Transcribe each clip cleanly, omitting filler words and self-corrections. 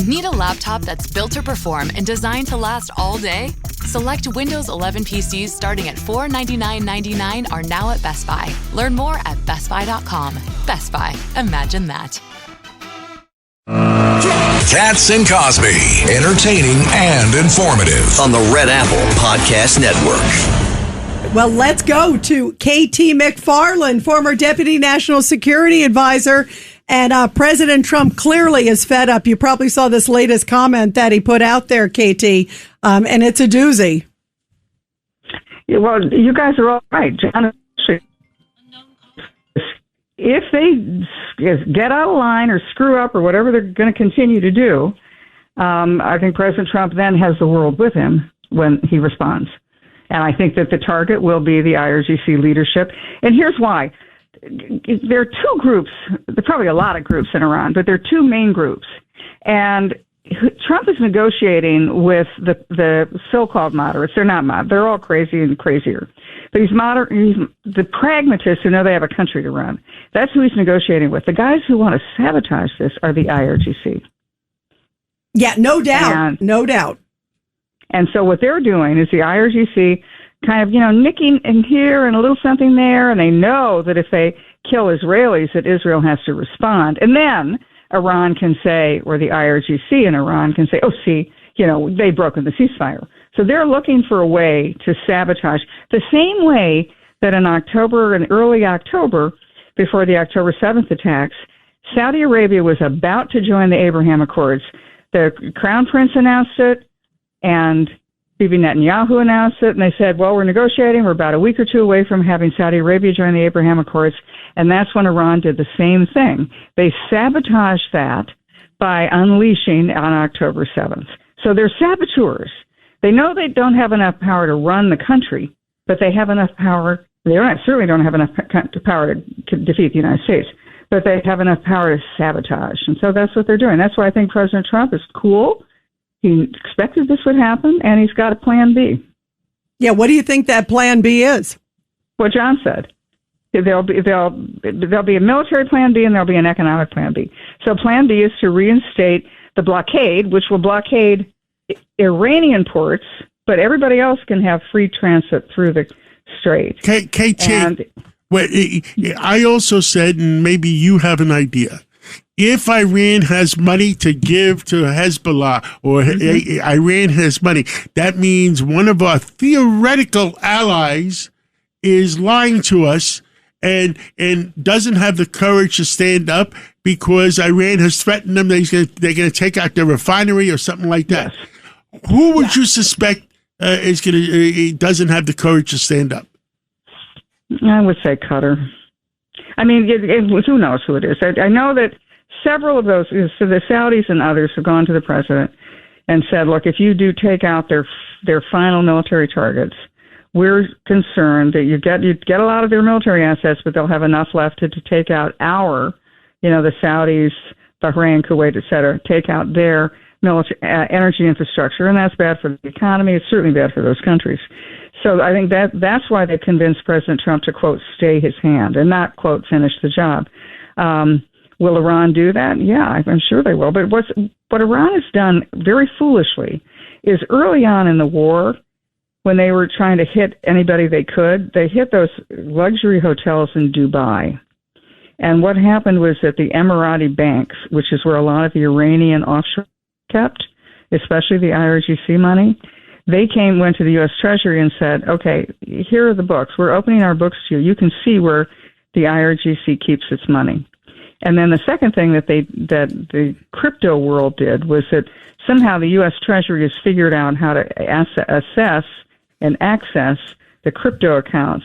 Need a laptop that's built to perform and designed to last all day? Select Windows 11 PCs starting at $499.99 are now at Best Buy. Learn more at bestbuy.com. Best Buy. Imagine that. Katz and Cosby, entertaining and informative on the Red Apple Podcast Network. Well, let's go to KT McFarland, former Deputy National Security Advisor. And President Trump clearly is fed up. You probably saw this latest comment that he put out there, KT, and it's a doozy. Yeah, well, you guys are all right. John, if they get out of line or screw up or whatever they're going to continue to do, I think President Trump then has the world with him when he responds. And I think that the target will be the IRGC leadership. And here's why. There are two groups, there are probably a lot of groups in Iran, but there are two main groups. And Trump is negotiating with the so-called moderates. They're not moderate. They're all crazy and crazier. But he's the pragmatists who know they have a country to run. That's who he's negotiating with. The guys who want to sabotage this are the IRGC. Yeah, no doubt. No doubt. And so what they're doing is the IRGC kind of, nicking in here and a little something there, and they know that if they kill Israelis, that Israel has to respond. And then Iran can say, or the IRGC in Iran can say, oh, see, they've broken the ceasefire. So they're looking for a way to sabotage the same way that in early October, before the October 7th attacks, Saudi Arabia was about to join the Abraham Accords. The Crown Prince announced it, and Bibi Netanyahu announced it, and they said, well, we're negotiating. We're about a week or two away from having Saudi Arabia join the Abraham Accords. And that's when Iran did the same thing. They sabotaged that by unleashing on October 7th. So they're saboteurs. They know they don't have enough power to run the country, but they have enough power. Certainly don't have enough power to defeat the United States, but they have enough power to sabotage. And so that's what they're doing. That's why I think President Trump is cool. He expected this would happen, and he's got a plan B. Yeah, what do you think that plan B is? What John said. There'll be a military plan B, and there'll be an economic plan B. So plan B is to reinstate the blockade, which will blockade Iranian ports, but everybody else can have free transit through the strait. KT, I also said, and maybe you have an idea, if Iran has money to give to Hezbollah, or Iran has money, that means one of our theoretical allies is lying to us and doesn't have the courage to stand up because Iran has threatened them they're going to take out their refinery or something like that. Yes. Who would you suspect doesn't have the courage to stand up? I would say Qatar. I mean, who knows who it is? I know that several of those, so the Saudis and others have gone to the president and said, look, if you do take out their final military targets, we're concerned that you get a lot of their military assets, but they'll have enough left to take out the Saudis, Bahrain, Kuwait, et cetera, take out their military energy infrastructure, and that's bad for the economy. It's certainly bad for those countries. So I think that's why they convinced President Trump to, quote, stay his hand and not, quote, finish the job. Will Iran do that? Yeah, I'm sure they will. But what Iran has done very foolishly is early on in the war, when they were trying to hit anybody they could, they hit those luxury hotels in Dubai. And what happened was that the Emirati banks, which is where a lot of the Iranian offshore kept, especially the IRGC money, they went to the U.S. Treasury and said, okay, here are the books. We're opening our books to you. You can see where the IRGC keeps its money. And then the second thing that the crypto world did was that somehow the U.S. Treasury has figured out how to assess and access the crypto accounts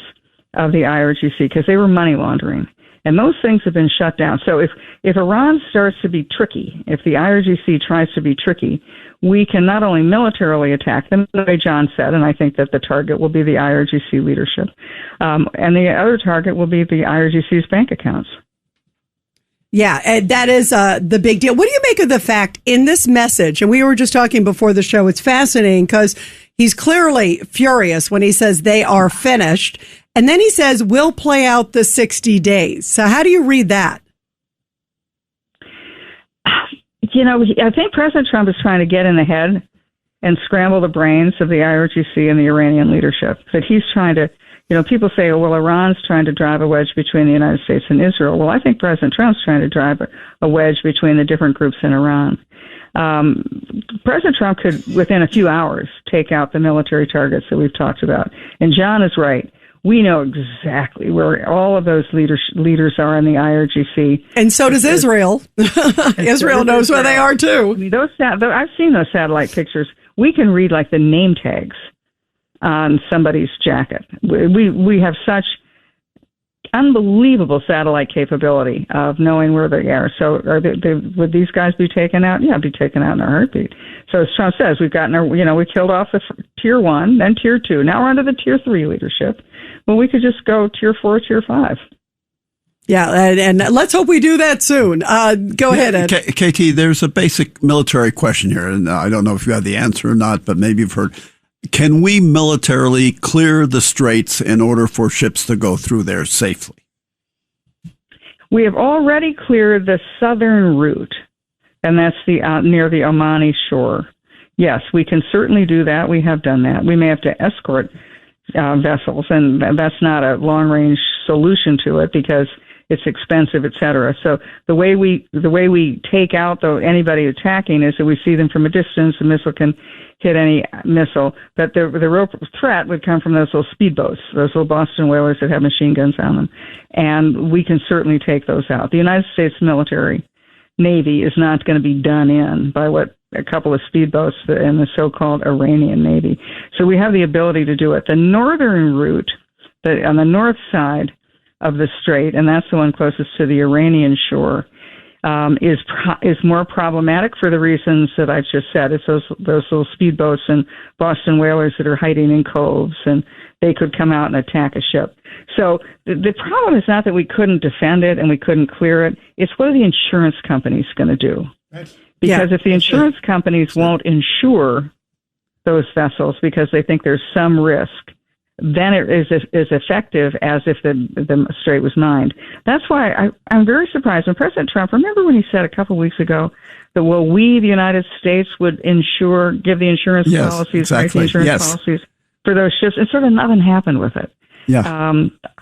of the IRGC because they were money laundering. And those things have been shut down. So if Iran starts to be tricky, if the IRGC tries to be tricky, we can not only militarily attack them, the way John said, and I think that the target will be the IRGC leadership, and the other target will be the IRGC's bank accounts. Yeah, and that is the big deal. What do you make of the fact in this message, and we were just talking before the show, it's fascinating because he's clearly furious when he says they are finished, and then he says we'll play out the 60 days. So how do you read that? I think President Trump is trying to get in the head and scramble the brains of the IRGC and the Iranian leadership. That he's trying to, people say, oh, well, Iran's trying to drive a wedge between the United States and Israel. Well, I think President Trump's trying to drive a wedge between the different groups in Iran. President Trump could, within a few hours, take out the military targets that we've talked about. And John is right. We know exactly where all of those leaders are in the IRGC. And so does Israel. Israel knows where they are, too. I mean, I've seen those satellite pictures. We can read, like, the name tags on somebody's jacket. We have such unbelievable satellite capability of knowing where they are. So would these guys be taken out? Yeah, be taken out in a heartbeat. So as Trump says, we've gotten we killed off the tier 1, then tier 2. Now we're under the tier 3 leadership. Well, we could just go tier 4, tier 5. Yeah, and let's hope we do that soon. Go ahead, Ed. KT, there's a basic military question here, and I don't know if you have the answer or not, but maybe you've heard. Can we militarily clear the straits in order for ships to go through there safely? We have already cleared the southern route, and that's near the Omani shore. Yes, we can certainly do that. We have done that. We may have to escort vessels, and that's not a long-range solution to it because it's expensive, et cetera. So the way we take out anybody attacking is that we see them from a distance. The missile can hit any missile, but the real threat would come from those little speedboats, those little Boston whalers that have machine guns on them, and we can certainly take those out. The United States military Navy is not going to be done in by what a couple of speedboats in the so-called Iranian Navy. So we have the ability to do it. The northern route, on the north side of the strait, and that's the one closest to the Iranian shore, is more problematic for the reasons that I've just said. It's those little speedboats and Boston whalers that are hiding in coves, and they could come out and attack a ship. So the problem is not that we couldn't defend it and we couldn't clear it. It's what are the insurance companies going to do? Because if the insurance companies won't insure those vessels because they think there's some risk, then it is effective as if the strait was mined. That's why I'm very surprised when President Trump, remember when he said a couple weeks ago that, well, we, the United States, would give the insurance policies, exactly. Policies for those ships, and sort of nothing happened with it. Yeah.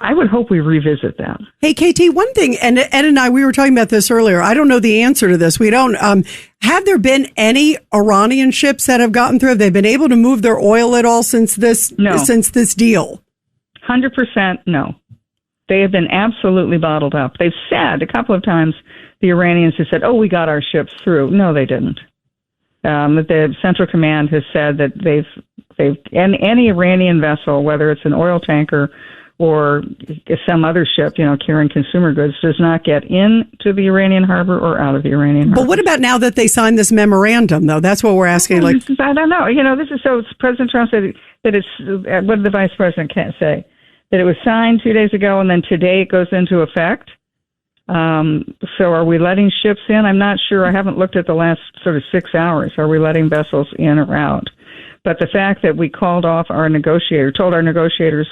I would hope we revisit that. Hey, KT, one thing, and Ed and I, we were talking about this earlier. I don't know the answer to this. We don't. Have there been any Iranian ships that have gotten through? Have they been able to move their oil at all since this deal? 100% no. They have been absolutely bottled up. They've said a couple of times, the Iranians have said, oh, we got our ships through. No, they didn't. The Central Command has said that any Iranian vessel, whether it's an oil tanker or some other ship, carrying consumer goods, does not get into the Iranian harbor or out of the Iranian harbor. But what about now that they signed this memorandum, though? That's what we're asking. I don't know. President Trump said that it's, what did the vice president say? That it was signed 2 days ago and then today it goes into effect. So are we letting ships in? I'm not sure. I haven't looked at the last sort of 6 hours. Are we letting vessels in or out? But the fact that we told our negotiators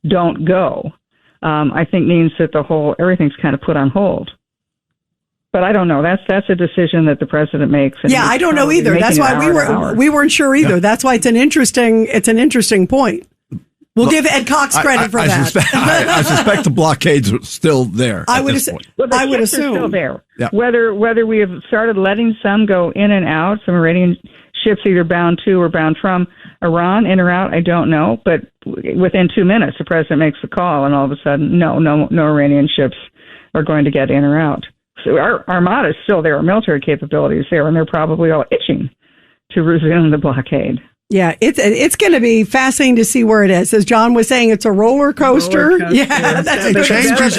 don't go, I think means that everything's kind of put on hold. But I don't know. That's a decision that the president makes. Yeah, I don't know either. That's why we weren't sure either. Yeah. That's why it's an interesting point. We'll give Ed Cox credit for that. I suspect the blockades are still there. I would assume. Are still there. Yeah. Whether we have started letting some go in and out, some Iranian ships either bound to or bound from Iran, in or out, I don't know. But within 2 minutes, the president makes the call, and all of a sudden, no Iranian ships are going to get in or out. So our armada is still there. Our military capability is there, and they're probably all itching to resume the blockade. Yeah, it's going to be fascinating to see where it is. As John was saying, it's a roller coaster. Yeah, it changes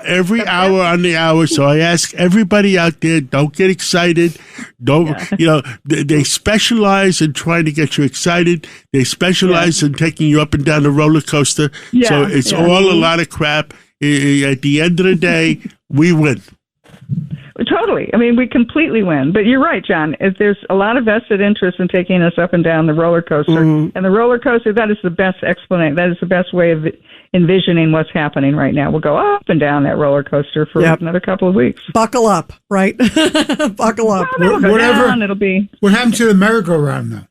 every hour on the hour. So I ask everybody out there, don't get excited. They specialize in trying to get you excited. They specialize in taking you up and down the roller coaster. Yeah, so it's all a lot of crap. At the end of the day, we win. Totally. I mean, we completely win. But you're right, John. There's a lot of vested interest in taking us up and down the roller coaster. And the roller coaster, that is the best explanation. That is the best way of envisioning what's happening right now. We'll go up and down that roller coaster for another couple of weeks. Buckle up, right? Buckle up. Well, it'll go down. It'll be. What happened to the merry-go-round, though?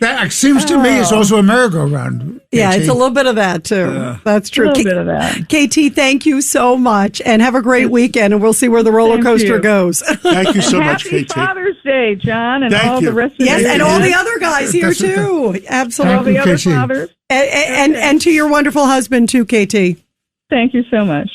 That seems to me it's also a merry-go-round. Yeah, it's a little bit of that too. That's true. A little bit of that. KT, thank you so much, and have a great weekend. And we'll see where the roller coaster goes. Thank you so much, Happy KT. Father's Day, John, and Thank all you. the rest of Yes, the and all the other guys here too. Absolutely, all the other fathers. And to your wonderful husband too, KT. Thank you so much.